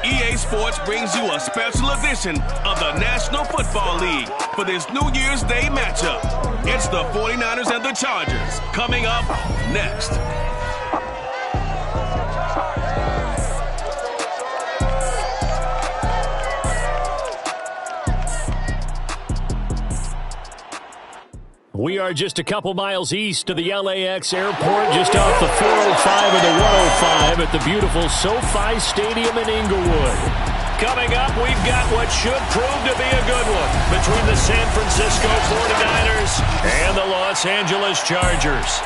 EA Sports brings you a special edition of the National Football League for this New Year's Day matchup. It's the 49ers and the Chargers coming up next. We are just a couple miles east of the LAX airport, just off the 405 and the 105 at the beautiful SoFi Stadium in Inglewood. Coming up, we've got what should prove to be a good one between the San Francisco 49ers and the Los Angeles Chargers.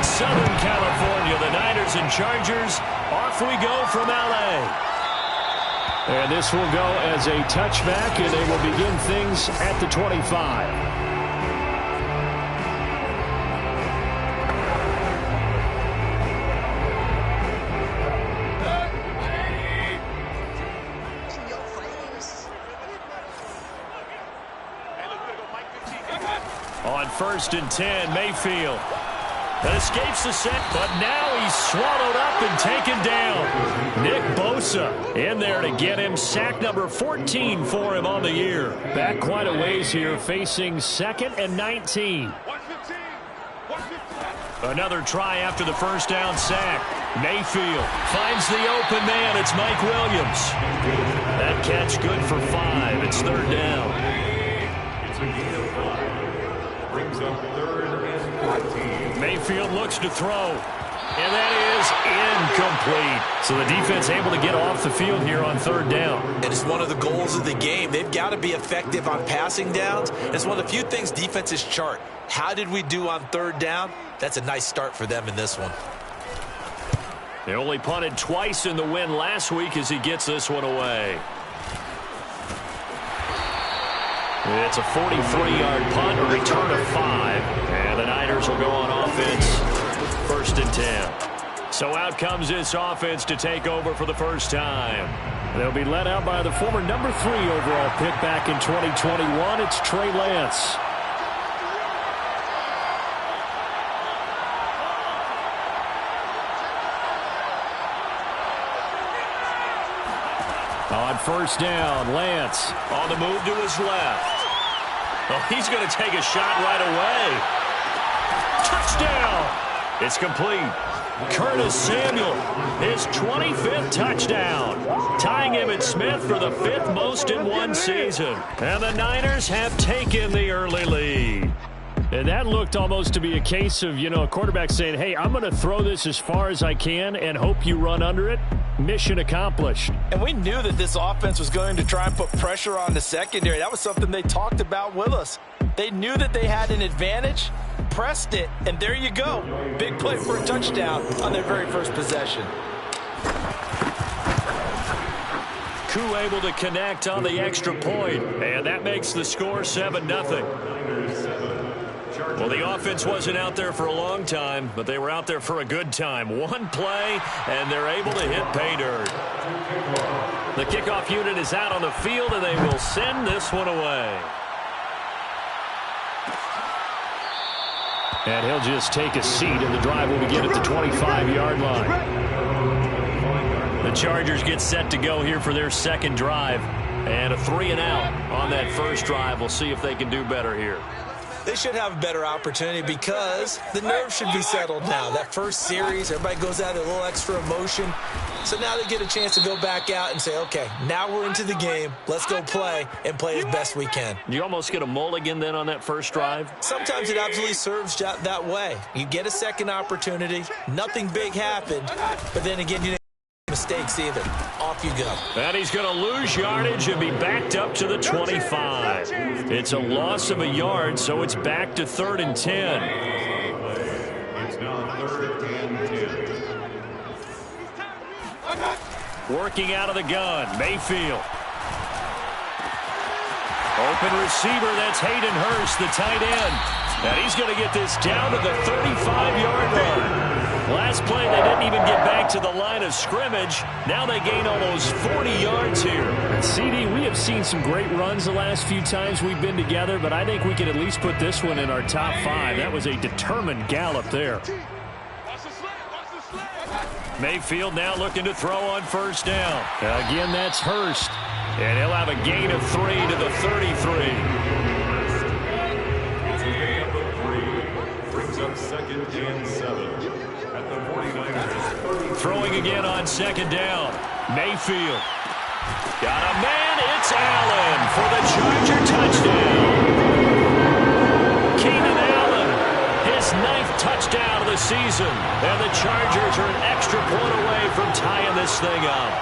Southern California, the Niners and Chargers. Off we go from L.A. And this will go as a touchback, and they will begin things at the 25. On 1st and 10, Mayfield. That escapes the set, but now he's swallowed up and taken down. Nick Bosa in there to get him. Sack number 14 for him on the year. Back quite a ways here, facing 2nd and 19. Another try after the first down sack. Mayfield finds the open man. It's Mike Williams. That catch good for 5. It's 3rd down. Brings up 3rd and 14. Mayfield looks to throw, and that is incomplete. So the defense able to get off the field here on 3rd down. And it's one of the goals of the game. They've got to be effective on passing downs. It's one of the few things defenses chart. How did we do on 3rd down? That's a nice start for them in this one. They only punted twice in the win last week as he gets this one away. It's a 43-yard punt, a return of 5. And the Niners will go on offense, 1st and 10. So out comes this offense to take over for the first time. They'll be led out by the former number 3 overall pick back in 2021. It's Trey Lance. On 1st down, Lance on the move to his left. Oh, he's going to take a shot right away. Touchdown! It's complete. Curtis Samuel, his 25th touchdown, tying Emmitt Smith for the 5th most in one season. And the Niners have taken the early lead. And that looked almost to be a case of, a quarterback saying, hey, I'm going to throw this as far as I can and hope you run under it. Mission accomplished. And we knew that this offense was going to try and put pressure on the secondary. That was something they talked about with us. They knew that they had an advantage, pressed it, and there you go. Big play for a touchdown on their very first possession. Koo able to connect on the extra point, and that makes the score 7-0. Well, the offense wasn't out there for a long time, but they were out there for a good time. One play, and they're able to hit pay dirt. The kickoff unit is out on the field, and they will send this one away. And he'll just take a seat, and the drive will begin at the 25-yard line. The Chargers get set to go here for their 2nd drive. And a 3-and-out on that first drive. We'll see if they can do better here. They should have a better opportunity because the nerves should be settled now. That first series, everybody goes out with a little extra emotion. So now they get a chance to go back out and say, okay, now we're into the game. Let's go play and play as best we can. You almost get a mulligan then on that first drive? Sometimes it absolutely serves that way. You get a second opportunity. Nothing big happened. But then again, you didn't make mistakes either. Off you go. And he's going to lose yardage and be backed up to the 25. It's a loss of a yard, so it's back to 3rd and 10. It's now 3rd and 10. Working out of the gun, Mayfield. Open receiver, that's Hayden Hurst, the tight end. And he's going to get this down to the 35-yard line. Last play, they didn't even get back to the line of scrimmage. Now they gain almost 40 yards here. CD, we have seen some great runs the last few times we've been together, but I think we can at least put this one in our top 5. That was a determined gallop there. Mayfield now looking to throw on first down. Again, that's Hurst. And he'll have a gain of 3 to the 33. Brings up 2nd and 7 at the 49ers. Throwing again on 2nd down. Mayfield. Got a man. It's Allen for the Charger touchdown. Keenan Allen, his 9th touchdown of the season. And the Chargers are an extra point away from tying this thing up.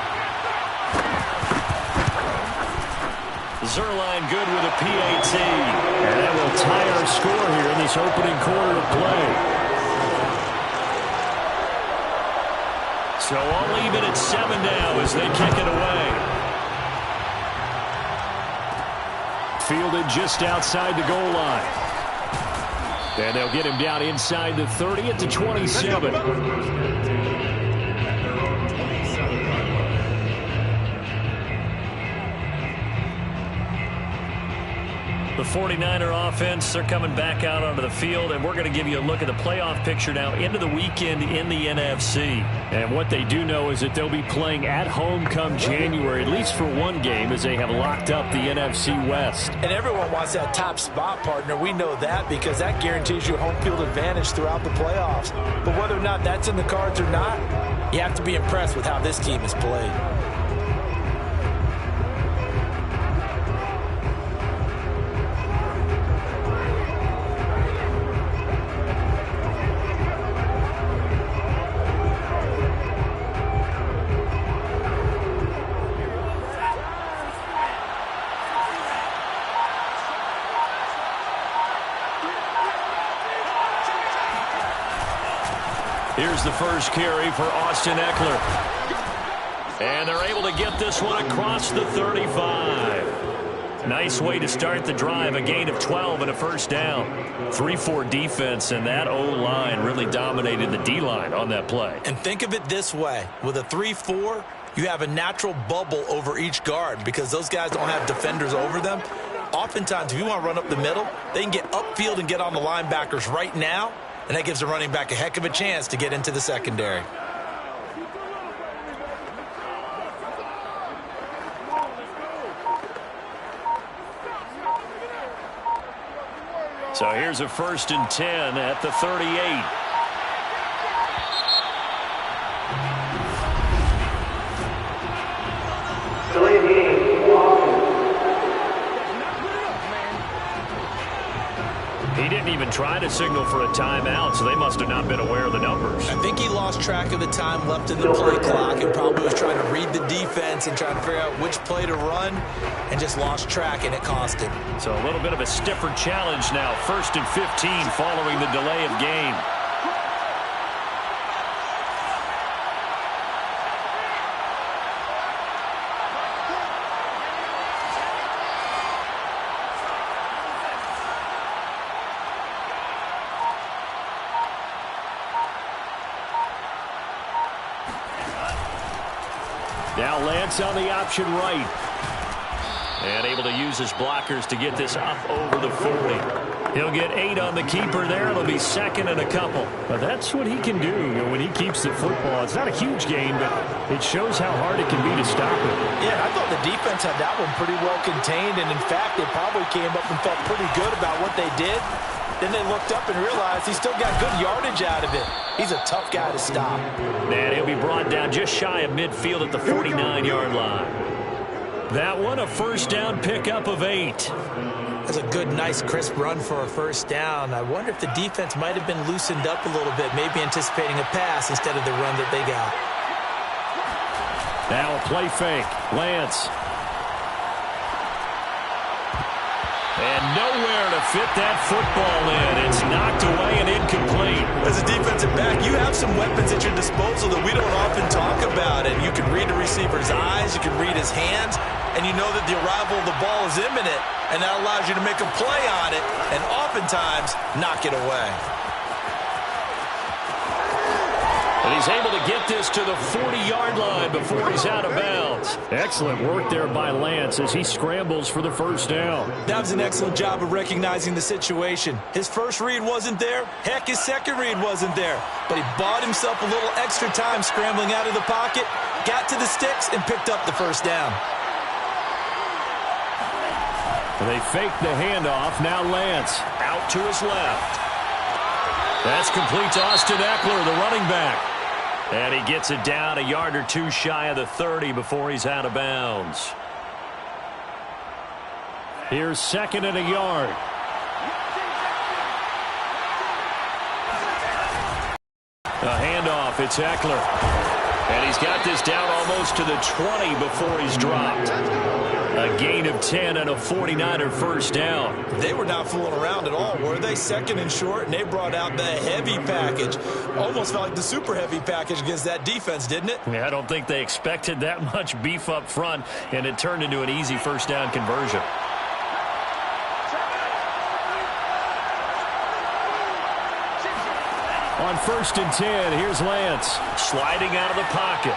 Zerline good with a PAT. And that will tie our score here in this opening quarter of play. So all even at 7 now as they kick it away. Fielded just outside the goal line. And they'll get him down inside the 30 at the 27. The 49er offense, they're coming back out onto the field, and we're going to give you a look at the playoff picture now into the weekend in the NFC. And what they do know is that they'll be playing at home come January, at least for one game, as they have locked up the NFC West. And everyone wants that top spot, partner. We know that because that guarantees you home field advantage throughout the playoffs. But whether or not that's in the cards or not, you have to be impressed with how this team has played. Here's the first carry for Austin Eckler. And they're able to get this one across the 35. Nice way to start the drive. A gain of 12 and a first down. 3-4 defense, and that O-line really dominated the D-line on that play. And think of it this way. With a 3-4, you have a natural bubble over each guard because those guys don't have defenders over them. Oftentimes, if you want to run up the middle, they can get upfield and get on the linebackers right now. And that gives the running back a heck of a chance to get into the secondary. So here's a 1st and 10 at the 38. He didn't even try to signal for a timeout, so they must have not been aware of the numbers. I think he lost track of the time left in the play clock and probably was trying to read the defense and trying to figure out which play to run and just lost track, and it cost him. So a little bit of a stiffer challenge now. 1st and 15 following the delay of game. Now Lance on the option right. And able to use his blockers to get this up over the 40. He'll get 8 on the keeper there. It'll be 2nd and a couple. But that's what he can do when he keeps the football. It's not a huge gain, but it shows how hard it can be to stop it. Yeah, I thought the defense had that one pretty well contained. And, in fact, they probably came up and felt pretty good about what they did. Then they looked up and realized he still got good yardage out of it. He's a tough guy to stop. And he'll be brought down just shy of midfield at the 49-yard line. That one, a first down pickup of 8. That's a good, nice, crisp run for a first down. I wonder if the defense might have been loosened up a little bit, maybe anticipating a pass instead of the run that they got. Now a play fake. Lance. And nowhere to fit that football in. It's knocked away and incomplete. As a defensive back, you have some weapons at your disposal that we don't often talk about. And you can read the receiver's eyes, you can read his hands, and you know that the arrival of the ball is imminent. And that allows you to make a play on it and oftentimes knock it away. And he's able to get this to the 40-yard line before he's out of bounds. Excellent work there by Lance as he scrambles for the first down. That was an excellent job of recognizing the situation. His first read wasn't there. Heck, his second read wasn't there. But he bought himself a little extra time scrambling out of the pocket, got to the sticks, and picked up the first down. And they fake the handoff. Now Lance out to his left. That's complete to Austin Eckler, the running back. And he gets it down a yard or two shy of the 30 before he's out of bounds. Here's second and a yard. A handoff, it's Eckler. And he's got this down almost to the 20 before he's dropped. A gain of 10 and a 49er first down. They were not fooling around at all, were they? Second and short, and they brought out the heavy package. Almost felt like the super heavy package against that defense, didn't it? Yeah, I don't think they expected that much beef up front, and it turned into an easy first down conversion. On first and 10, here's Lance sliding out of the pocket.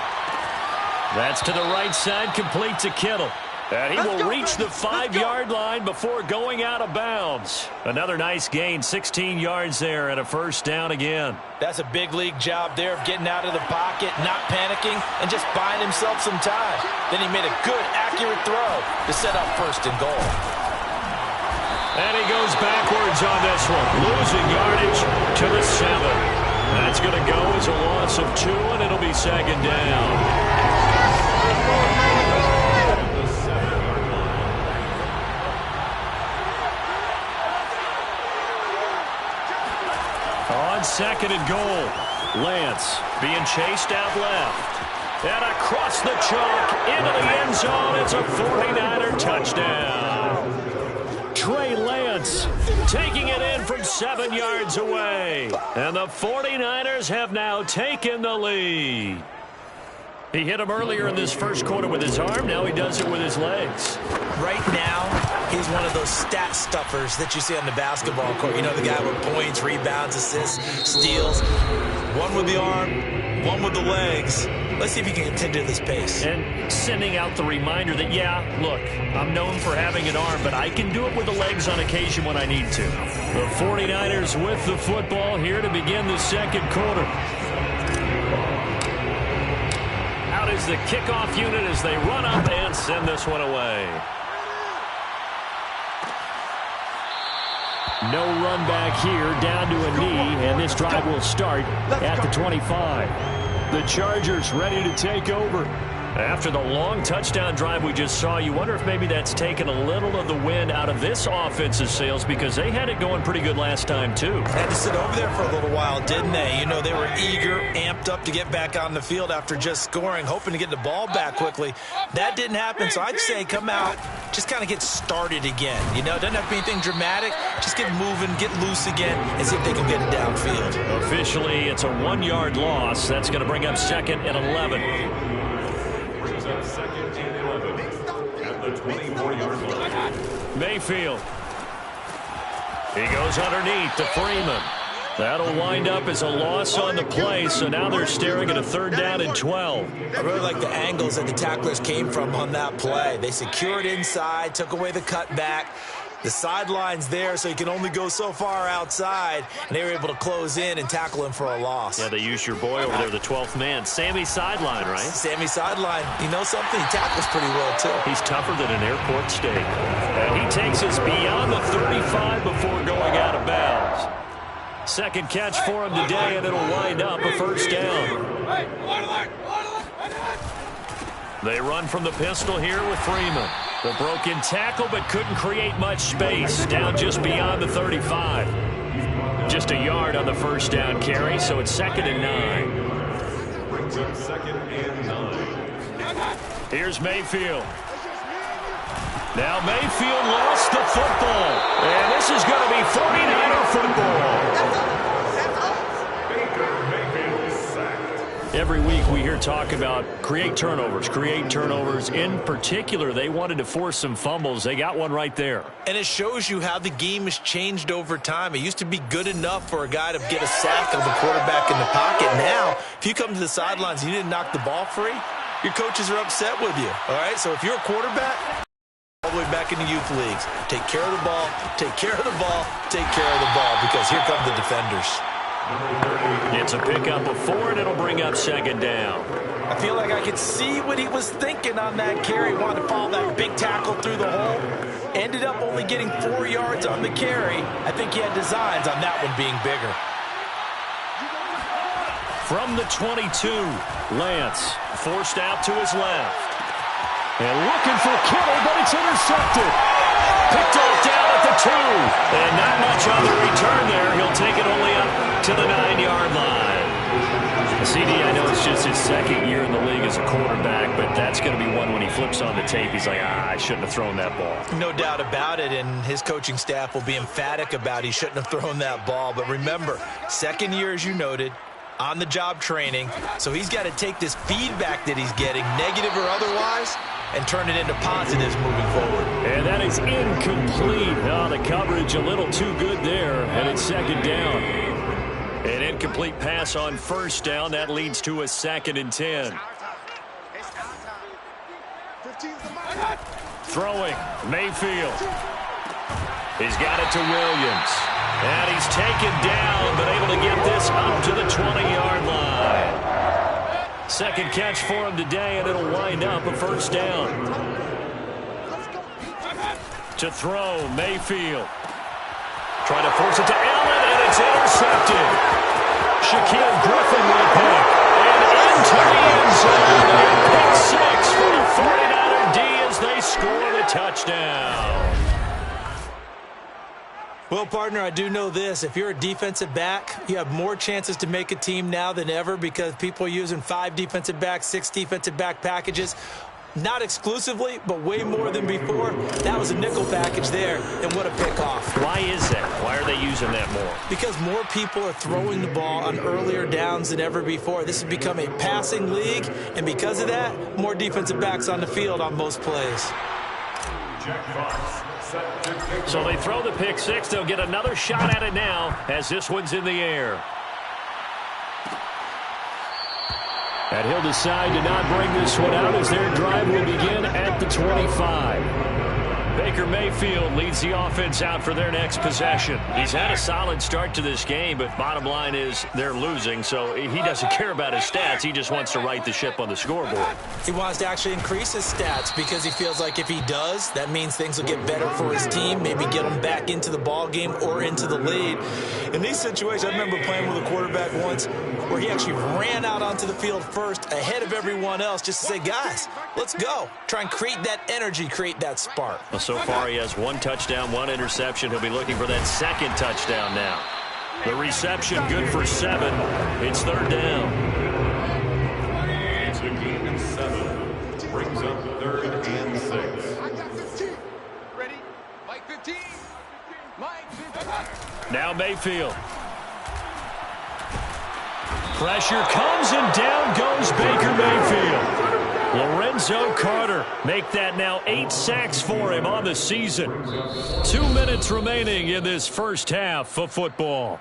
That's to the right side, complete to Kittle. And he will reach the 5-yard line before going out of bounds. Another nice gain, 16 yards there, and a first down again. That's a big league job there of getting out of the pocket, not panicking, and just buying himself some time. Then he made a good, accurate throw to set up first and goal. And he goes backwards on this one, losing yardage to the 7. That's going to go as a loss of 2, and it'll be second down. On second and goal, Lance being chased out left. And across the chalk into the end zone. It's a 49er touchdown. Trey Lance taking it in from 7 yards away. And the 49ers have now taken the lead. He hit him earlier in this first quarter with his arm. Now he does it with his legs. Right now, he's one of those stat stuffers that you see on the basketball court. You know, the guy with points, rebounds, assists, steals. One with the arm, one with the legs. Let's see if he can continue this pace. And sending out the reminder that, yeah, look, I'm known for having an arm, but I can do it with the legs on occasion when I need to. The 49ers with the football here to begin the second quarter. Out is the kickoff unit as they run up and send this one away. No run back here, down to a knee, and this drive will start at the 25. The Chargers ready to take over. After the long touchdown drive we just saw, you wonder if maybe that's taken a little of the wind out of this offensive sails because they had it going pretty good last time, too. Had to sit over there for a little while, didn't they? You know, they were eager, amped up to get back on the field after just scoring, hoping to get the ball back quickly. That didn't happen, so I'd say come out, just kind of get started again. You know, doesn't have to be anything dramatic. Just get moving, get loose again, and see if they can get it downfield. Officially, it's a 1-yard loss. That's going to bring up second and 11. Second and 11 at the 24-yard line. Mayfield. He goes underneath to Freeman. That'll wind up as a loss on the play, so now they're staring at a third down and 12. I really like the angles that the tacklers came from on that play. They secured inside, took away the cutback. The sideline's there, so you can only go so far outside, and they were able to close in and tackle him for a loss. Yeah, they used your boy over there, the 12th man, Sammy Sideline, right? Sammy Sideline. You know something? He tackles pretty well, too. He's tougher than an airport steak. And he takes us beyond the 35 before going out of bounds. Second catch for him today, and it'll wind up a first down. They run from the pistol here with Freeman. The broken tackle, but couldn't create much space. Down just beyond the 35. Just a yard on the first down carry, so it's second and 9. Brings up second and 9. Here's Mayfield. Now Mayfield lost the football. And this is going to be 49er football. Baker Mayfield sacked. Every week we hear talk about create turnovers. In particular, they wanted to force some fumbles. They got one right there. And it shows you how the game has changed over time. It used to be good enough for a guy to get a sack of the quarterback in the pocket. Now, if you come to the sidelines and you didn't knock the ball free, your coaches are upset with you. All right, so if you're a quarterback, all the way back in the youth leagues, take care of the ball, take care of the ball, take care of the ball, because here come the defenders. It's a pickup of 4, and it'll bring up second down. I feel like I could see what he was thinking on that carry. Wanted to follow that big tackle through the hole. Ended up only getting 4 yards on the carry. I think he had designs on that one being bigger. From the 22, Lance forced out to his left. And looking for Kittle, but it's intercepted. Picked off down at the 2. And not much on the return there. He'll take it only up to the 9-yard line. CD, I know it's just his second year in the league as a quarterback, but that's going to be one when he flips on the tape. He's like, I shouldn't have thrown that ball. No doubt about it, and his coaching staff will be emphatic about he shouldn't have thrown that ball. But remember, second year, as you noted, on-the-job training, so he's got to take this feedback that he's getting, negative or otherwise, and turn it into positives moving forward. And that is incomplete. Oh, the coverage a little too good there, and it's second down. An incomplete pass on first down. That leads to a 2nd and 10. Throwing, Mayfield. He's got it to Williams. And he's taken down, but able to get this up to the 20-yard line. Second catch for him today, and it'll wind up a first down. To throw, Mayfield. Trying to force it to Allen, and it's intercepted. Shaquille Griffin with a pick. And into the end zone. Pick 6 for the 49er D as they score the touchdown. Well, partner, I do know this. If you're a defensive back, you have more chances to make a team now than ever because people are using 5 defensive backs, 6 defensive back packages. Not exclusively, but way more than before. That was a nickel package there, and what a pickoff. Why is that? Why are they using that more? Because more people are throwing the ball on earlier downs than ever before. This has become a passing league, and because of that, more defensive backs on the field on most plays. So they throw the pick 6. They'll get another shot at it now as this one's in the air. And he'll decide to not bring this one out as their drive will begin at the 25. Baker Mayfield leads the offense out for their next possession. He's had a solid start to this game, but bottom line is they're losing, so he doesn't care about his stats. He just wants to right the ship on the scoreboard. He wants to actually increase his stats because he feels like if he does, that means things will get better for his team, maybe get him back into the ball game or into the lead. In these situations, I remember playing with a quarterback once where he actually ran out onto the field first ahead of everyone else just to say, guys, let's go. Try and create that energy, create that spark. Well, so far he has 1 touchdown, 1 interception. He'll be looking for that 2nd touchdown now. The reception good for 7. It's 3rd down. It's a gain of 7. Brings up 3rd and 6. Ready? Mike 15. Mike 15. Now Mayfield. Pressure comes and down goes Baker Mayfield. Lorenzo Carter make that now 8 sacks for him on the season. 2 minutes remaining in this first half of football.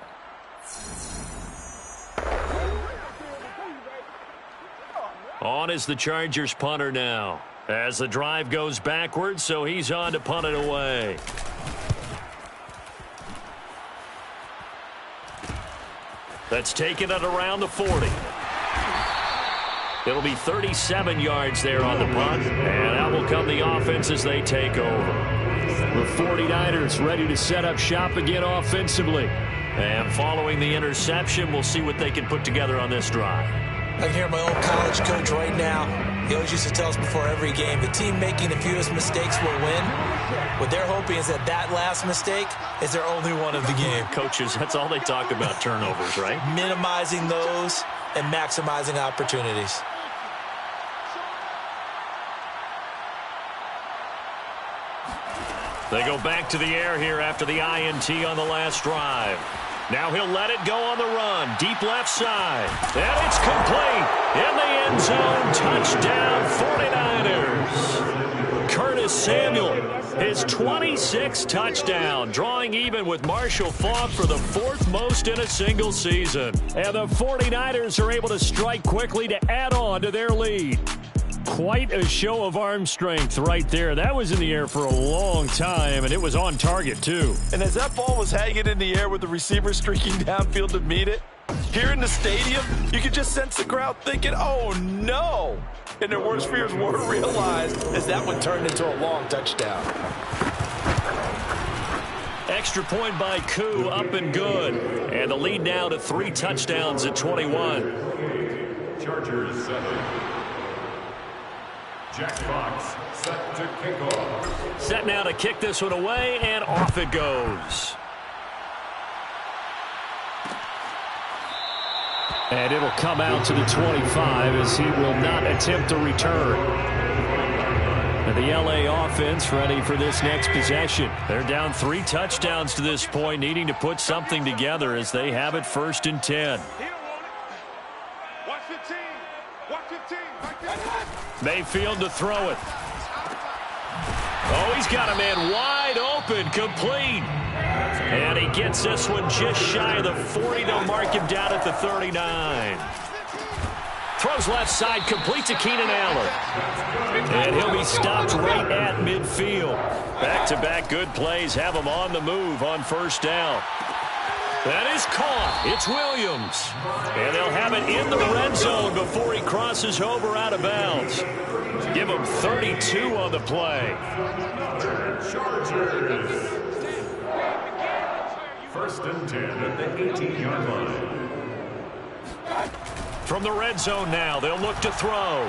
On is the Chargers punter now. As the drive goes backwards, so he's on to punt it away. That's taken at around the 40. It'll be 37 yards there on the punt, and out will come the offense as they take over. The 49ers ready to set up shop again offensively. And following the interception, we'll see what they can put together on this drive. I can hear my old college coach right now. He always used to tell us before every game, the team making the fewest mistakes will win. What they're hoping is that last mistake is their only one of the game. Coaches, that's all they talk about, turnovers, right? Minimizing those and maximizing opportunities. They go back to the air here after the INT on the last drive. Now he'll let it go on the run. Deep left side. And it's complete. In the end zone. Touchdown 49ers. Curtis Samuel, his 26th touchdown, drawing even with Marshall Faulk for the 4th most in a single season. And the 49ers are able to strike quickly to add on to their lead. Quite a show of arm strength right there. That was in the air for a long time, and it was on target, too. And as that ball was hanging in the air with the receiver streaking downfield to meet it, here in the stadium, you could just sense the crowd thinking, oh, no. And their worst fears were realized as that one turned into a long touchdown. Extra point by Koo, up and good. And the lead now to 3 touchdowns at 21. Chargers 7. Jack Fox set to kick off. Set now to kick this one away, and off it goes. And it'll come out to the 25 as he will not attempt a return. And the LA offense ready for this next possession. They're down 3 touchdowns to this point, needing to put something together as they have it 1st and 10. Watch 15. Watch 15. Mayfield to throw it. Oh, he's got a man wide open, complete. And he gets this one just shy of the 40. They'll mark him down at the 39. Throws left side, complete to Keenan Allen. And he'll be stopped right at midfield. Back-to-back good plays have him on the move on 1st down. That is caught. It's Williams. And they'll have it in the red zone before he crosses over out of bounds. Give him 32 on the play. Chargers. 1st and 10 at the 18-yard line. From the red zone now, they'll look to throw.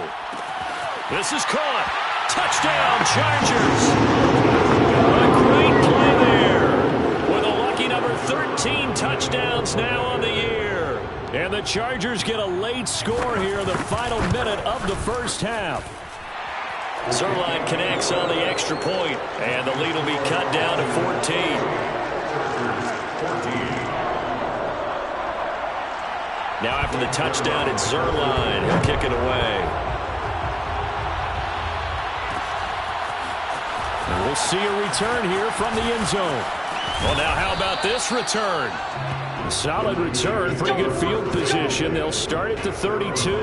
This is caught. Touchdown, Chargers. A great play there. With a lucky number 13 touchdowns now on the year. And the Chargers get a late score here in the final minute of the 1st half. Zerline connects on the extra point, and the lead will be cut down to 14. Now after the touchdown, it's Zerline. He'll kick it away. And we'll see a return here from the end zone. Well, now how about this return? Solid return, pretty good field position. They'll start at the 32.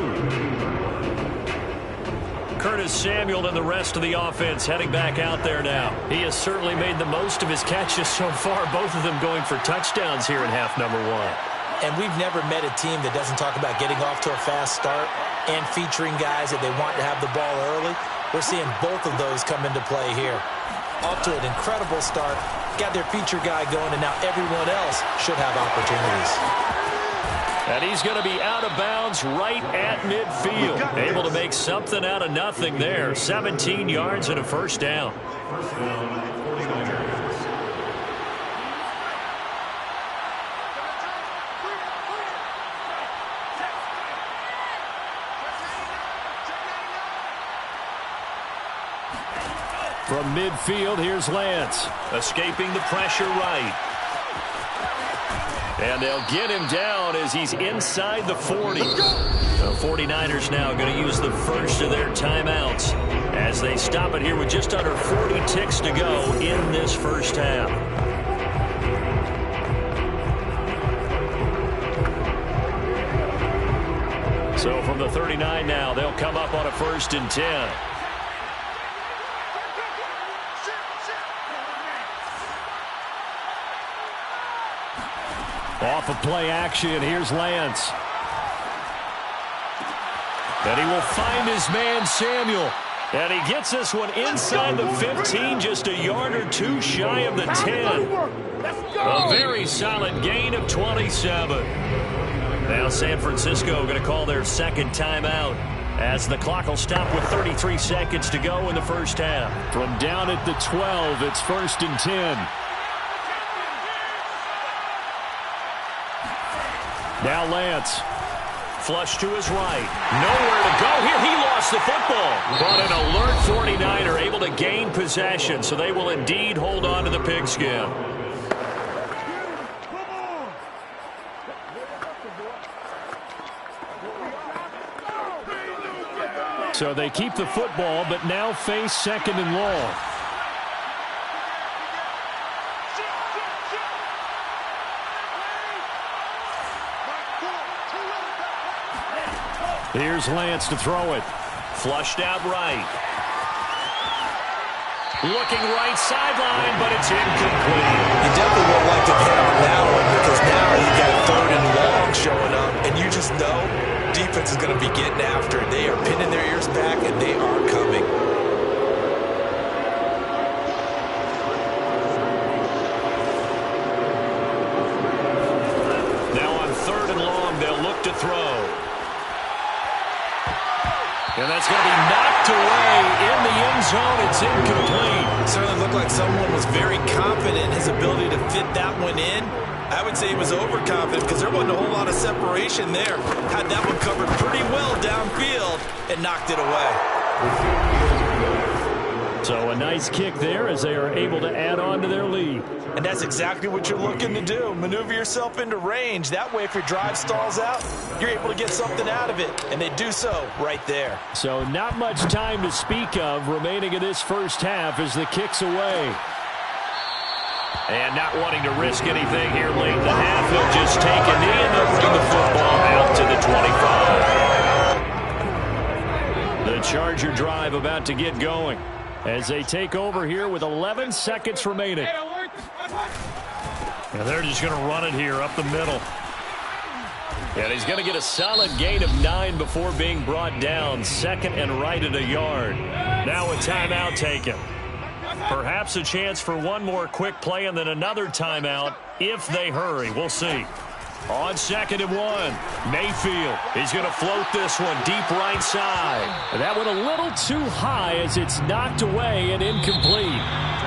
Curtis Samuel and the rest of the offense heading back out there now. He has certainly made the most of his catches so far, both of them going for touchdowns here in half number 1. And we've never met a team that doesn't talk about getting off to a fast start and featuring guys that they want to have the ball early. We're seeing both of those come into play here. Off to an incredible start, got their feature guy going, and now everyone else should have opportunities. And he's going to be out of bounds right at midfield. Able to make something out of nothing there. 17 yards and a 1st down. 1st down, 49ers. From midfield, here's Lance. Escaping the pressure right. And they'll get him down as he's inside the 40. The 49ers now going to use the first of their timeouts as they stop it here with just under 40 ticks to go in this 1st half. So from the 39 now, they'll come up on a 1st and 10. Off of play action, here's Lance. And he will find his man, Samuel. And he gets this one inside the 15, just a yard or 2 shy of the 10. A very solid gain of 27. Now San Francisco going to call their 2nd timeout as the clock will stop with 33 seconds to go in the 1st half. From down at the 12, it's 1st and 10. Now Lance. Flush to his right. Nowhere to go here. He lost the football. But an alert 49er able to gain possession, so they will indeed hold on to the pigskin. So they keep the football, but now face 2nd and long. Here's Lance to throw it. Flushed out right. Looking right sideline, but it's incomplete. You definitely won't like to hit on that one because now you got 3rd and long showing up, and you just know defense is going to be getting after it. They are pinning their ears back, and they are coming. Now on 3rd and long, they'll look to throw. And that's going to be knocked away in the end zone. It's incomplete. Certainly looked like someone was very confident in his ability to fit that one in. I would say he was overconfident because there wasn't a whole lot of separation there. Had that one covered pretty well downfield and knocked it away. So a nice kick there as they are able to add on to their lead. And that's exactly what you're looking to do. Maneuver yourself into range. That way, if your drive stalls out, you're able to get something out of it. And they do so right there. So not much time to speak of remaining in this first half as the kick's away. And not wanting to risk anything here late in the half, he'll just take a knee and they'll bring the football out to the 25. The Charger drive about to get going as they take over here with 11 seconds remaining. And they're just going to run it here up the middle. And he's going to get a solid gain of 9 before being brought down. 2nd and right at a yard. Now a timeout taken. Perhaps a chance for one more quick play and then another timeout if they hurry. We'll see. On 2nd and 1, Mayfield. He's going to float this one deep right side. That one a little too high as it's knocked away and incomplete.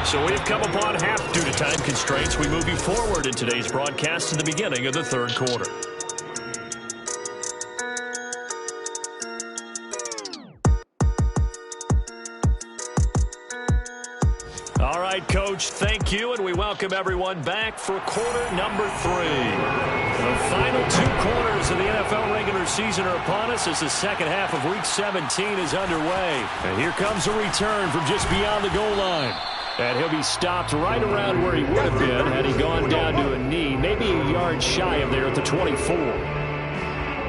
So we've come upon half due to time constraints. We move you forward in today's broadcast to the beginning of the 3rd quarter. All right, Coach, thank you, and we welcome everyone back for quarter number 3. The final 2 quarters of the NFL regular season are upon us as the second half of Week 17 is underway. And here comes a return from just beyond the goal line. And he'll be stopped right around where he would have been had he gone down to a knee, maybe a yard shy of there at the 24.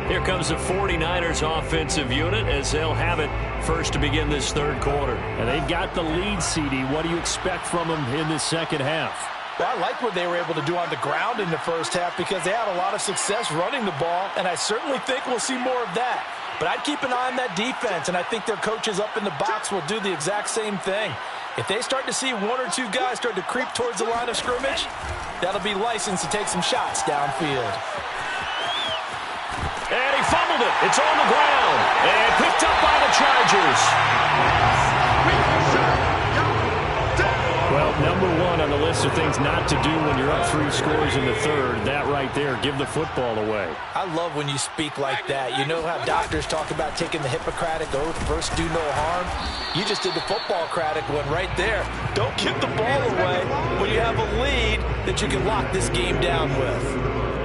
Here comes the 49ers offensive unit as they'll have it first to begin this 3rd quarter. And they've got the lead, CD. What do you expect from them in the second half? Well, I like what they were able to do on the ground in the first half because they had a lot of success running the ball, and I certainly think we'll see more of that. But I'd keep an eye on that defense, and I think their coaches up in the box will do the exact same thing. If they start to see 1 or 2 guys start to creep towards the line of scrimmage, that'll be licensed to take some shots downfield. And he fumbled it. It's on the ground. And picked up by the Chargers. Well, number 1 on the list of things not to do when you're up 3 scores in the 3rd. That right there, give the football away. I love when you speak like that. You know how doctors talk about taking the Hippocratic Oath, first do no harm? You just did the football-cratic one right there. Don't give the ball away when you have a lead that you can lock this game down with.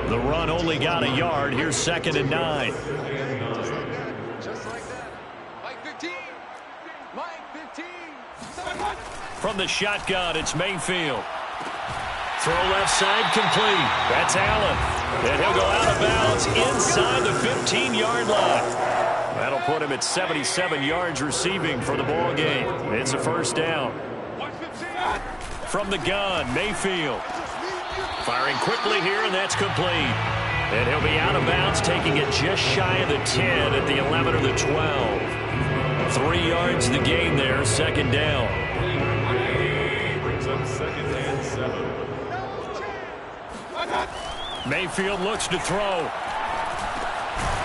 The run only got a yard. Here's 2nd and 9. Just like that. Mike 15. Mike 15. From the shotgun, it's Mayfield. Throw left side complete. That's Allen. And he'll go out of bounds inside the 15-yard line. That'll put him at 77 yards receiving for the ball game. It's a first down. From the gun, Mayfield. Firing quickly here, and that's complete. And he'll be out of bounds, taking it just shy of the 10 at the 11 or the 12. 3 yards the gain there, 2nd down. Brings up 2nd and 7. Mayfield looks to throw.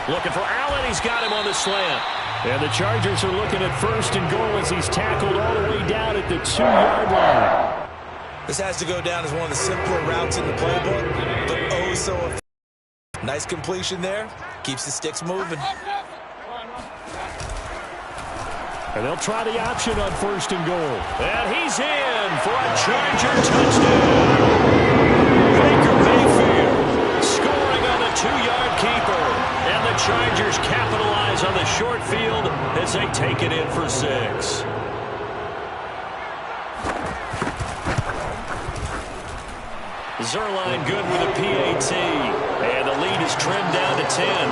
Looking for Allen. He's got him on the slant. And the Chargers are looking at 1st and goal as he's tackled all the way down at the 2-yard line. This has to go down as one of the simpler routes in the playbook, but oh so effective. Nice completion there. Keeps the sticks moving. And they'll try the option on 1st and goal. And he's in for a Charger touchdown. Baker Mayfield scoring on the 2-yard keeper. And the the Chargers capitalize on the short field as they take it in for 6. Zerline good with a PAT. And the lead is trimmed down to 10.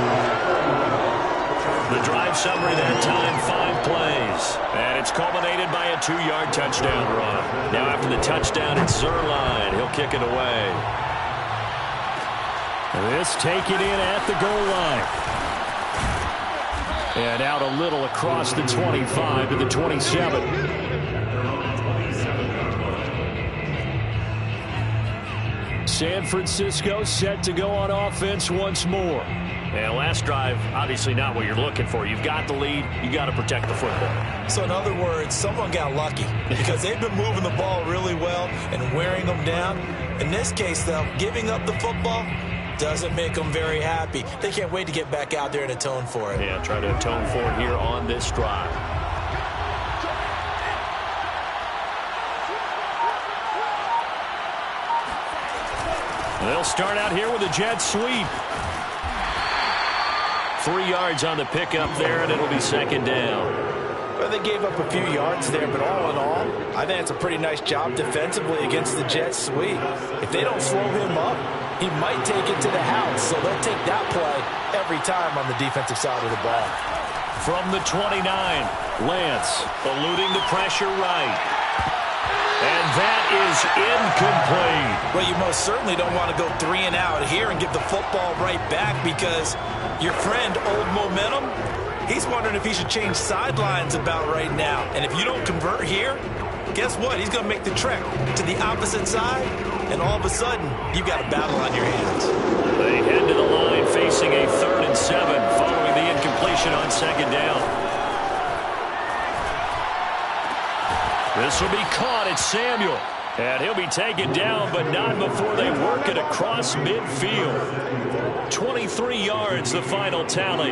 The drive summary that time, 5 plays. And it's culminated by a 2-yard touchdown run. Now after the touchdown, it's Zerline. He'll kick it away. This taken in at the goal line. And out a little across the 25 to the 27. San Francisco set to go on offense once more. And last drive, obviously not what you're looking for. You've got the lead. You got to protect the football. So in other words, someone got lucky because they've been moving the ball really well and wearing them down. In this case, though, giving up the football doesn't make them very happy. They can't wait to get back out there and atone for it. Yeah, try to atone for it here on this drive. They'll start out here with a jet sweep. 3 yards on the pickup there, and it'll be second down. Well, they gave up a few yards there, but all in all, I think it's a pretty nice job defensively against the jet sweep. If they don't slow him up, he might take it to the house, so they'll take that play every time on the defensive side of the ball. From the 29, Lance eluding the pressure right. And that is incomplete. Well, you most certainly don't want to go 3 and out here and give the football right back because your friend, Old Momentum, he's wondering if he should change sidelines about right now. And if you don't convert here, guess what? He's going to make the trek to the opposite side, and all of a sudden, you've got a battle on your hands. They head to the line facing a 3rd and 7 following the incompletion on second down. This will be caught at Samuel. And he'll be taken down, but not before they work it across midfield. 23 yards, the final tally.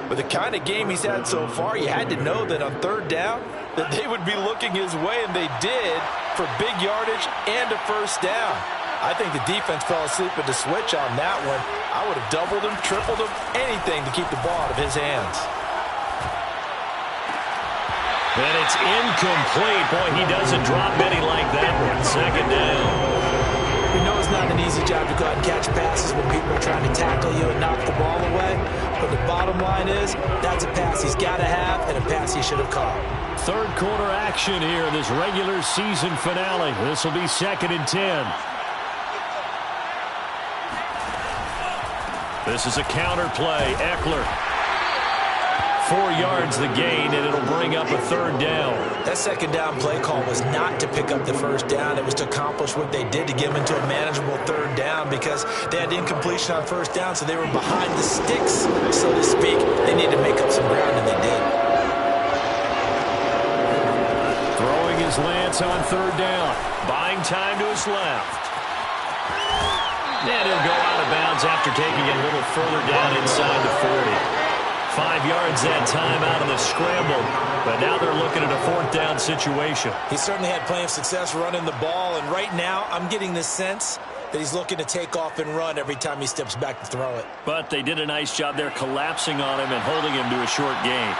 With the kind of game he's had so far, you had to know that on 3rd down, that they would be looking his way, and they did, for big yardage and a 1st down. I think the defense fell asleep at the switch on that one. I would have doubled him, tripled him, anything to keep the ball out of his hands. And it's incomplete. Boy, he doesn't drop many like that one. Second down. We know it's not an easy job to go out and catch passes when people are trying to tackle you and knock the ball away. But the bottom line is, that's a pass he's got to have and a pass he should have caught. 3rd quarter action here in this regular season finale. This will be 2nd and 10. This is a counter play. Eckler. 4 yards the gain, and it'll bring up a 3rd down. That 2nd down play call was not to pick up the 1st down. It was to accomplish what they did to get them into a manageable 3rd down because they had incompletion on 1st down, so they were behind the sticks, so to speak. They needed to make up some ground, and they did. Throwing his Lance on 3rd down. Buying time to his left. And he'll go out of bounds after taking it a little further down inside the 40. 5 yards that time out of the scramble, but now they're looking at a 4th down situation. He certainly had plenty of success running the ball, and right now I'm getting the sense that he's looking to take off and run every time he steps back to throw it. But they did a nice job there collapsing on him and holding him to a short gain.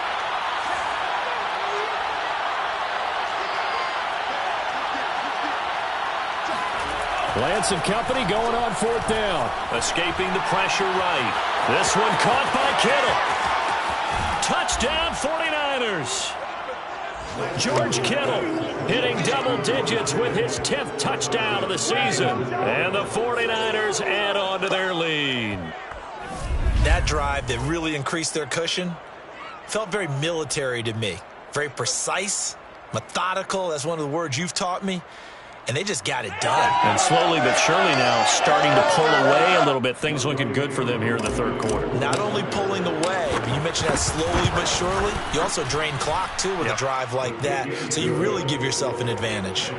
Lance and company going on 4th down. Escaping the pressure right. This one caught by Kittle. Touchdown 49ers. George Kittle hitting double digits with his 10th touchdown of the season. And the 49ers add on to their lead. That drive that really increased their cushion felt very military to me. Very precise, methodical. That's one of the words you've taught me. And they just got it done. And slowly but surely now starting to pull away a little bit. Things looking good for them here in the 3rd quarter. Not only pulling away, but you mentioned that slowly but surely. You also drain clock, too, with a drive like that. So you really give yourself an advantage.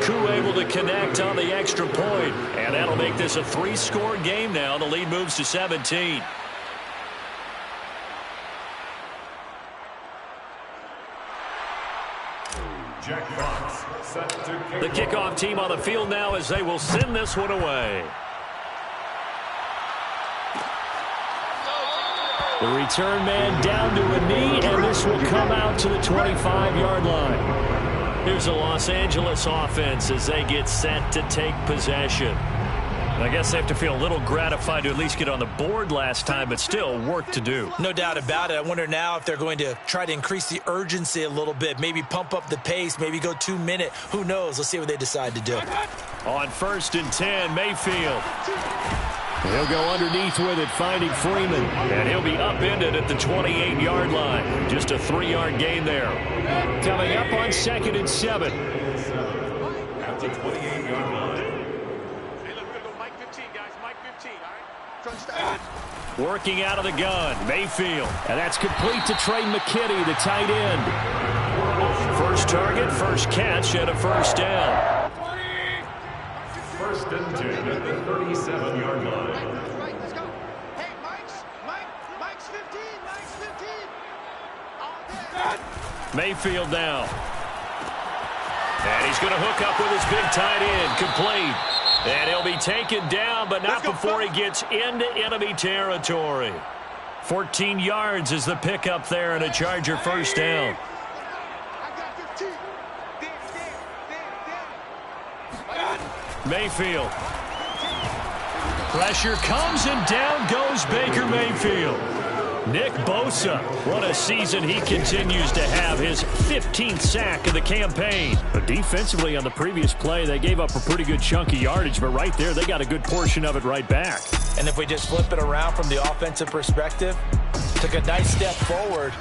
Koo able to connect on the extra point. And that'll make this a 3-score game now. The lead moves to 17. Jack Fox set to kick The kickoff team on the field now as they will send this one away. The return man down to a knee, and this will come out to the 25-yard line. Here's the Los Angeles offense as they get set to take possession. I guess they have to feel a little gratified to at least get on the board last time, but still work to do. No doubt about it. I wonder now if they're going to try to increase the urgency a little bit, maybe pump up the pace, maybe go 2-minute. Who knows? Let's see what they decide to do. On 1st and 10, Mayfield. He'll go underneath with it, finding Freeman. And he'll be upended at the 28-yard line. Just a 3-yard gain there. Coming up on 2nd and 7. At the 28-yard line. Working out of the gun, Mayfield. And that's complete to Trey McKinney, the tight end. First target, first catch, and a first down. 1st and 10 at the 37-yard line. Let's go. Hey, Mike's 15. Mike's 15. Mayfield now. And he's going to hook up with his big tight end, complete. And he'll be taken down, but not before he gets into enemy territory. 14 yards is the pickup there, and a Charger first down. Mayfield. Pressure comes, and down goes Baker Mayfield. Nick Bosa, what a season he continues to have, his 15th sack of the campaign. But defensively on the previous play, they gave up a pretty good chunk of yardage, but right there, they got a good portion of it right back. And if we just flip it around from the offensive perspective, took a nice step forward,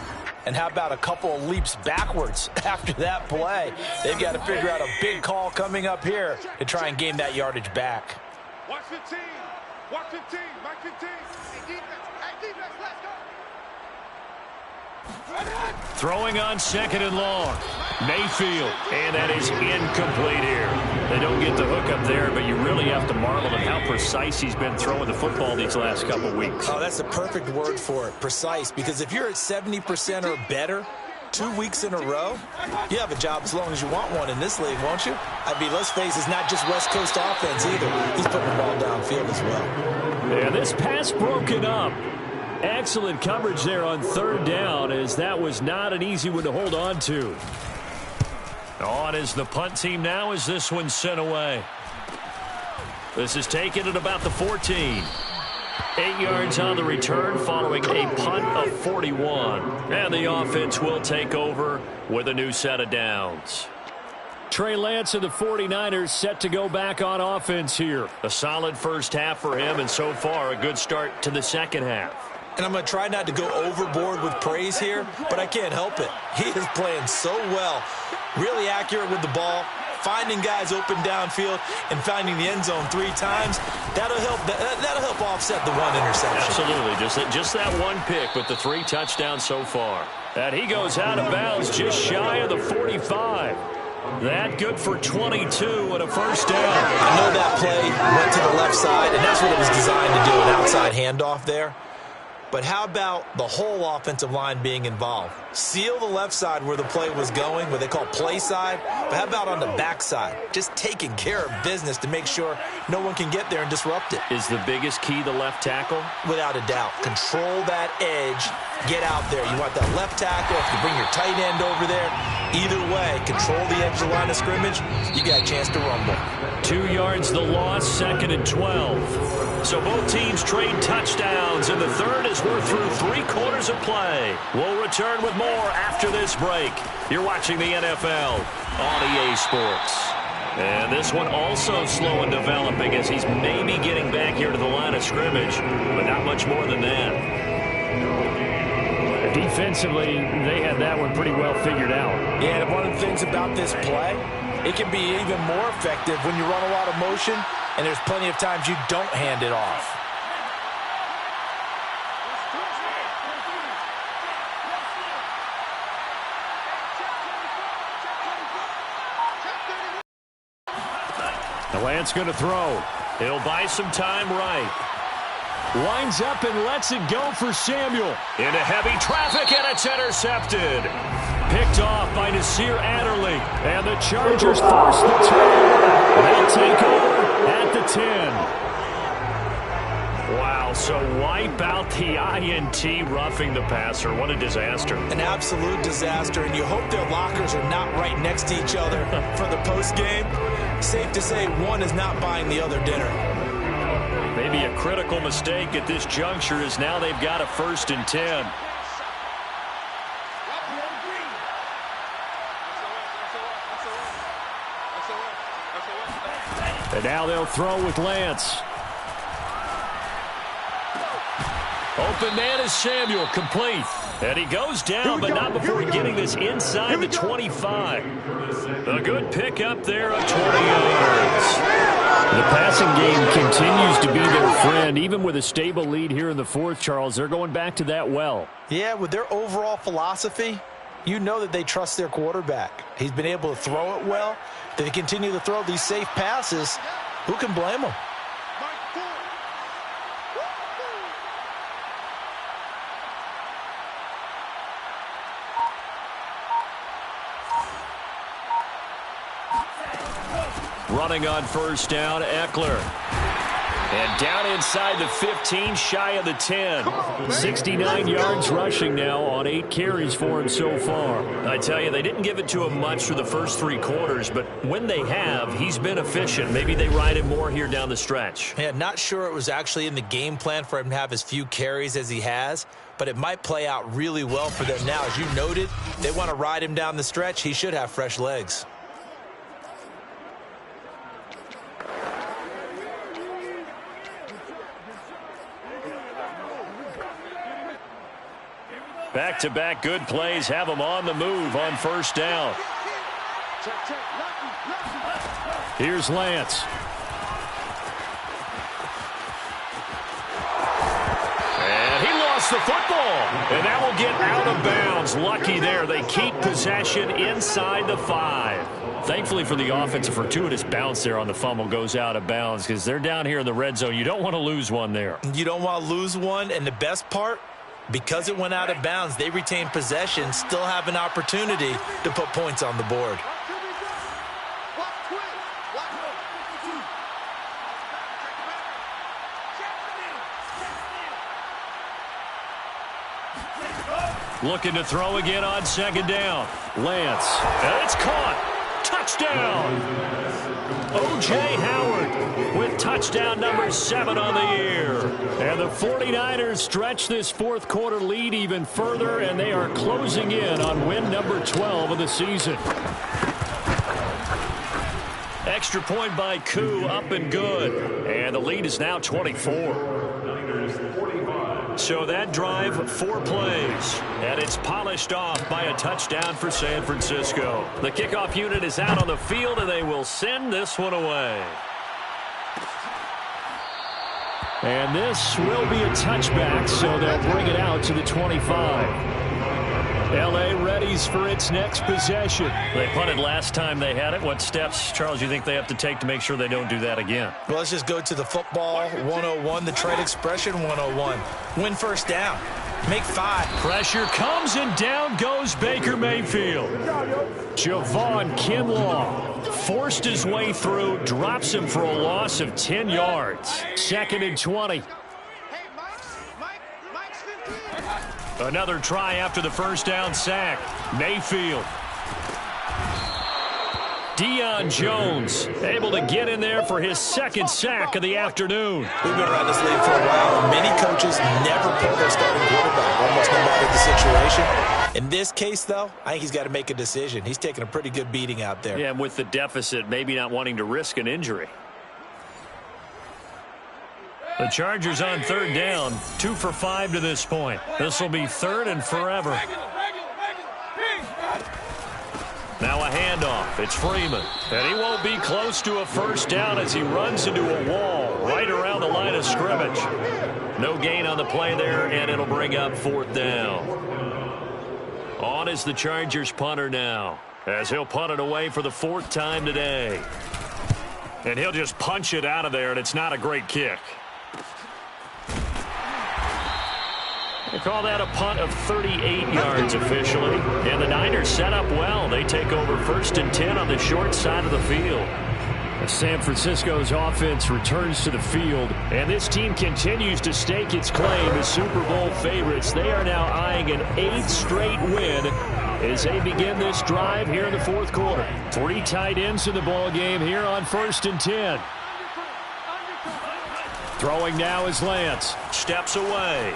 and how about a couple of leaps backwards after that play? They've got to figure out a big call coming up here to try and gain that yardage back. Watch 15. Watch 15. Mike 15. Hey, defense, let's go. Throwing on 2nd and long. Mayfield, and that is incomplete here. They don't get the hook up there, but you really have to marvel at how precise he's been throwing the football these last couple weeks. Oh, that's the perfect word for it, precise, because if you're at 70% or better 2 weeks in a row, you have a job as long as you want one in this league, won't you? I mean, let's face it, it's not just West Coast offense either. He's putting the ball downfield as well. And this pass broken up. Excellent coverage there on 3rd down, as that was not an easy one to hold on to. On is the punt team now as this one's sent away. This is taken at about the 14. 8 yards on the return following a punt of 41. And the offense will take over with a new set of downs. Trey Lance of the 49ers set to go back on offense here. A solid first half for him, and so far a good start to the second half. And I'm going to try not to go overboard with praise here, but I can't help it. He is playing so well, really accurate with the ball, finding guys open downfield, and finding the end zone 3 times. That'll help offset the 1 interception. Absolutely, just that one pick, but the 3 touchdowns so far. And he goes out of bounds just shy of the 45. That good for 22 and a first down. I know that play went to the left side, and that's what it was designed to do, an outside handoff there. But how about the whole offensive line being involved? Seal the left side where the play was going, what they call play side. But how about on the back side? Just taking care of business to make sure no one can get there and disrupt it. Is the biggest key the left tackle? Without a doubt. Control that edge. Get out there. You want that left tackle. If you bring your tight end over there, either way, control the edge of the line of scrimmage. You got a chance to rumble. 2 yards the loss, 2nd and 12. So both teams trade touchdowns, and the third as we're through 3 quarters of play. We'll return with more after this break. You're watching the NFL on EA Sports. And this one also slow and developing as he's maybe getting back here to the line of scrimmage, but not much more than that. Defensively, they had that one pretty well figured out. Yeah, and one of the things about this play, it can be even more effective when you run a lot of motion, and there's plenty of times you don't hand it off. The Lance going to throw. He'll buy some time right. Winds up and lets it go for Samuel. Into heavy traffic, and it's intercepted. Picked off by Nasir Adderley. And the Chargers force the turn. They'll take over at the 10. Wow, so wipe out the INT roughing the passer. What a disaster. An absolute disaster, and you hope their lockers are not right next to each other for the postgame. Safe to say one is not buying the other dinner. Maybe a critical mistake at this juncture is now they've got a 1st and 10. And now they'll throw with Lance. Open man is Samuel, complete. And he goes down, but not before getting this inside the 25. A good pick up there of 20 yards. The passing game continues to be their friend. Even with a stable lead here in the 4th, Charles, they're going back to that well. Yeah, with their overall philosophy, you know that they trust their quarterback. He's been able to throw it well. They continue to throw these safe passes. Who can blame them? Running on 1st down, Eckler. And down inside the 15, shy of the 10. 69 yards rushing now on 8 carries for him so far. I tell you, they didn't give it to him much for the first 3 quarters, but when they have, he's been efficient. Maybe they ride him more here down the stretch. Yeah, not sure it was actually in the game plan for him to have as few carries as he has, but it might play out really well for them now. As you noted, they want to ride him down the stretch. He should have fresh legs. Back-to-back good plays have them on the move on 1st down. Here's Lance. And he lost the football. And that will get out of bounds. Lucky there. They keep possession inside the 5. Thankfully for the offense, a fortuitous bounce there on the fumble goes out of bounds because they're down here in the red zone. You don't want to lose one there. You don't want to lose one, and the best part, because it went out of bounds, they retain possession, still have an opportunity to put points on the board. Looking to throw again on 2nd down. Lance. And it's caught. Touchdown. O.J. Howard with touchdown number 7 on the year. And the 49ers stretch this 4th quarter lead even further, and they are closing in on win number 12 of the season. Extra point by Koo, up and good. And the lead is now 24. So that drive, 4 plays, and it's polished off by a touchdown for San Francisco. The kickoff unit is out on the field, and they will send this one away. And this will be a touchback, so they'll bring it out to the 25. L.A. readies for its next possession. They punted last time they had it. What steps, Charles, you think they have to take to make sure they don't do that again? Well, let's just go to the football 101, the trade expression 101. Win 1st down. Make 5. Pressure comes, and down goes Baker Mayfield. Javon Kinlaw forced his way through, drops him for a loss of 10 yards. 2nd and 20. Another try after the 1st down sack. Mayfield. Deion Jones able to get in there for his 2nd sack of the afternoon. We've been around this league for a while, and many coaches never pull their starting quarterback, almost no matter the situation. In this case, though, I think he's got to make a decision. He's taking a pretty good beating out there. Yeah, and with the deficit, maybe not wanting to risk an injury. The Chargers on 3rd down, 2 for 5 to this point. This will be 3rd and forever. Now a handoff. It's Freeman. And he won't be close to a 1st down as he runs into a wall right around the line of scrimmage. No gain on the play there, and it'll bring up 4th down. On is the Chargers punter now, as he'll punt it away for the 4th time today. And he'll just punch it out of there, and it's not a great kick. They call that a punt of 38 yards officially. And the Niners set up well. They take over 1st and 10 on the short side of the field. San Francisco's offense returns to the field, and this team continues to stake its claim as Super Bowl favorites. They are now eyeing an 8th straight win as they begin this drive here in the fourth quarter. 3 tight ends in the ball game here on 1st and 10. Throwing now is Lance. Steps away.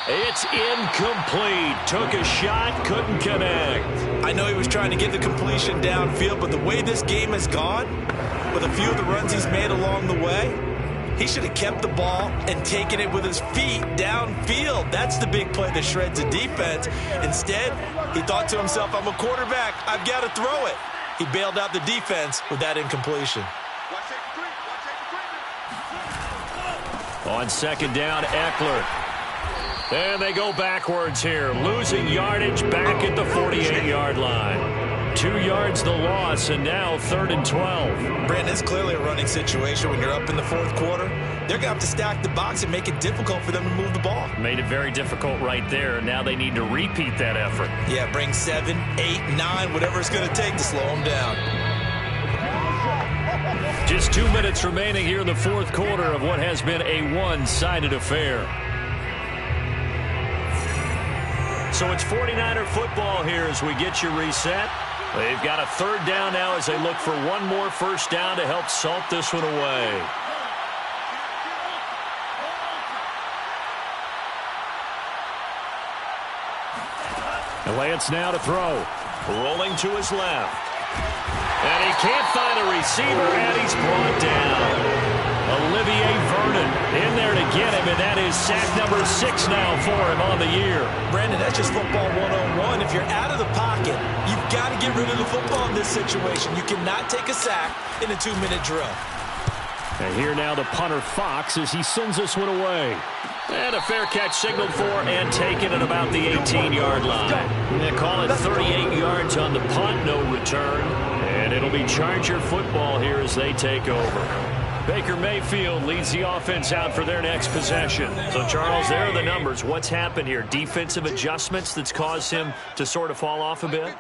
It's incomplete. Took a shot, couldn't connect. I know he was trying to get the completion downfield, but the way this game has gone, with a few of the runs he's made along the way, he should have kept the ball and taken it with his feet downfield. That's the big play that shreds the defense. Instead, he thought to himself, I'm a quarterback, I've got to throw it. He bailed out the defense with that incompletion. On 2nd down, Eckler. And they go backwards here, losing yardage back at the 48-yard line. 2 yards the loss, and now 3rd and 12. Brandon, it's clearly a running situation when you're up in the fourth quarter. They're going to have to stack the box and make it difficult for them to move the ball. Made it very difficult right there. Now they need to repeat that effort. Yeah, bring 7, 8, 9, whatever it's going to take to slow them down. Just 2 minutes remaining here in the fourth quarter of what has been a one-sided affair. So it's 49er football here as we get you reset. They've got a 3rd down now as they look for one more 1st down to help salt this one away. And Lance now to throw. Rolling to his left. And he can't find a receiver, and he's brought down. Olivier Vernon in there to get him, and that is sack number 6 now for him on the year. Brandon, that's just football 101. If you're out of the pocket, you've got to get rid of the football in this situation. You cannot take a sack in a 2-minute drill. And here now the punter Fox as he sends this one away. And a fair catch signaled for and taken at about the 18-yard line. They call it 38 yards on the punt, no return. And it'll be Charger football here as they take over. Baker Mayfield leads the offense out for their next possession. So, Charles, there are the numbers. What's happened here? Defensive adjustments that's caused him to sort of fall off a bit?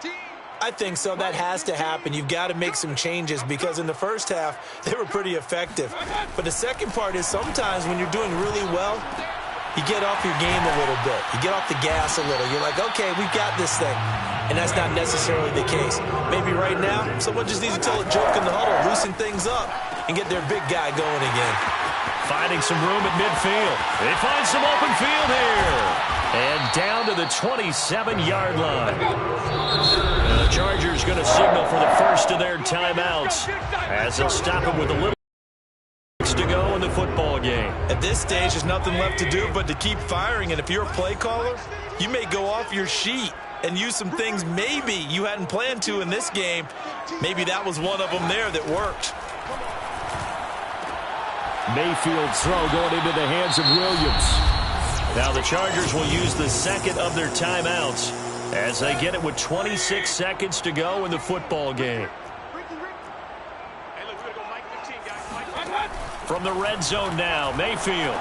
I think so. That has to happen. You've got to make some changes because in the first half, they were pretty effective. But the second part is sometimes when you're doing really well, you get off your game a little bit. You get off the gas a little. You're like, okay, we've got this thing. And that's not necessarily the case. Maybe right now, someone just needs to tell a joke in the huddle, loosen things up, and get their big guy going again. Finding some room at midfield. They find some open field here. And down to the 27-yard line. And the Chargers going to signal for the first of their timeouts as they'll stop it with a little to go in the football game. At this stage, there's nothing left to do but to keep firing. And if you're a play caller, you may go off your sheet and use some things maybe you hadn't planned to in this game. Maybe that was one of them there that worked. Mayfield's throw going into the hands of Williams. Now the Chargers will use the second of their timeouts as they get it with 26 seconds to go in the football game. From the red zone now, Mayfield.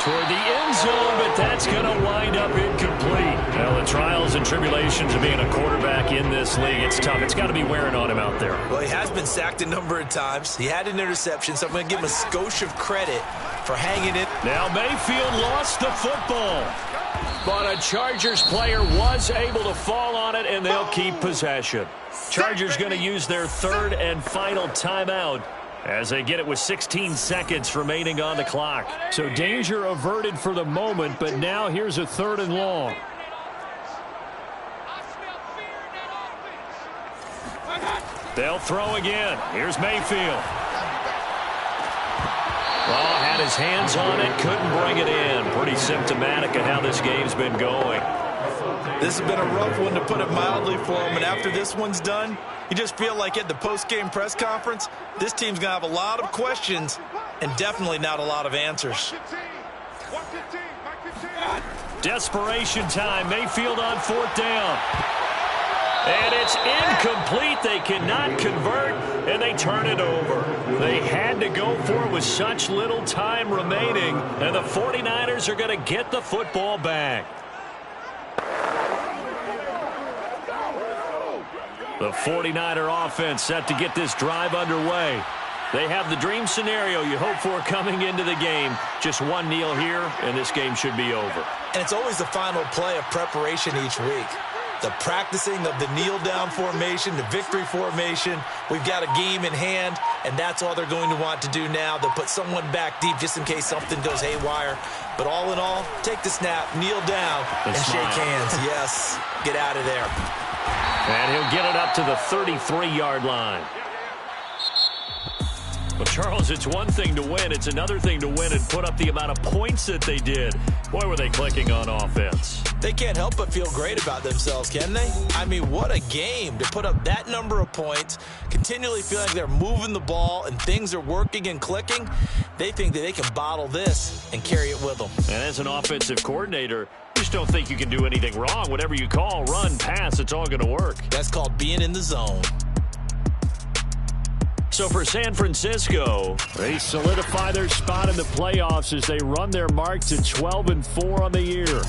Toward the end zone, but that's going to wind up incomplete. Well, the trials and tribulations of being a quarterback in this league, it's tough. It's got to be wearing on him out there. Well, he has been sacked a number of times. He had an interception, so I'm going to give him a skosh of credit for hanging it. Now Mayfield lost the football, but a Chargers player was able to fall on it, and they'll keep possession. Chargers going to use their third and final timeout as they get it with 16 seconds remaining on the clock. So danger averted for the moment, but now here's a 3rd and long. They'll throw again. Here's Mayfield. Well, had his hands on it, couldn't bring it in. Pretty symptomatic of how this game's been going. This has been a rough one, to put it mildly, for him. And after this one's done, you just feel like at the post-game press conference, this team's going to have a lot of questions and definitely not a lot of answers. Desperation time. Mayfield on 4th down. And it's incomplete. They cannot convert, and they turn it over. They had to go for it with such little time remaining, and the 49ers are going to get the football back. The 49er offense set to get this drive underway. They have the dream scenario you hope for coming into the game. Just one kneel here, and this game should be over. And it's always the final play of preparation each week. The practicing of the kneel-down formation, the victory formation. We've got a game in hand, and that's all they're going to want to do now. They'll put someone back deep just in case something goes haywire. But all in all, take the snap, kneel down, and shake hands. Yes, get out of there. And he'll get it up to the 33-yard line. Well, Charles, it's one thing to win. It's another thing to win and put up the amount of points that they did. Boy, were they clicking on offense. They can't help but feel great about themselves, can they? I mean, what a game to put up that number of points, continually feeling like they're moving the ball and things are working and clicking. They think that they can bottle this and carry it with them. And as an offensive coordinator, you just don't think you can do anything wrong. Whatever you call, run, pass, it's all going to work. That's called being in the zone. So for San Francisco, they solidify their spot in the playoffs as they run their mark to 12-4 on the year.